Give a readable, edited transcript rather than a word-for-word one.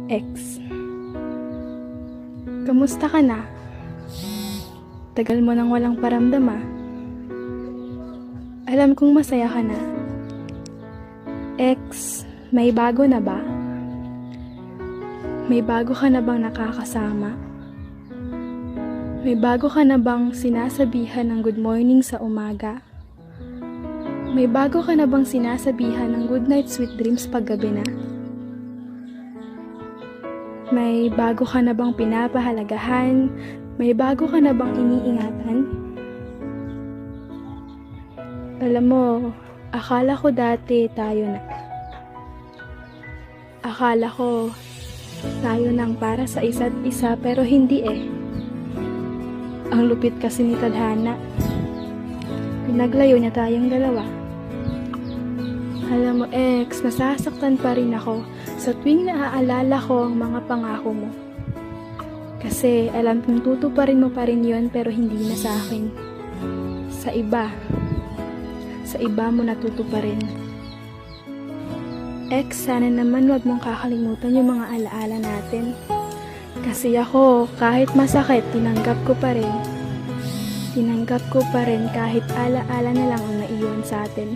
Ex, kamusta ka na? Tagal mo nang walang paramdam ah. Alam kong masaya ka na. Ex, may bago na ba? May bago ka na bang nakakasama? May bago ka na bang sinasabihan ng good morning sa umaga? May bago ka na bang sinasabihan ng good night sweet dreams paggabi na? May bago ka na bang pinapahalagahan? May bago ka na bang iniingatan? Alam mo, akala ko dati tayo na. Akala ko tayo nang para sa isa't isa pero hindi eh. Ang lupit kasi ni Tadhana. Pinaglayo niya tayong dalawa. Alam mo ex, nasasaktan pa rin ako sa tuwing naaalala ko ang mga pangako mo. Kasi alam kong tutuparin mo pa rin yun pero hindi na sa akin. Sa iba. Sa iba mo natutuparin. Ex, sana naman wag mong kakalimutan yung mga alaala natin. Kasi ako, kahit masakit, tinanggap ko pa rin. Tinanggap ko pa rin kahit alaala na lang ang naiyon sa atin.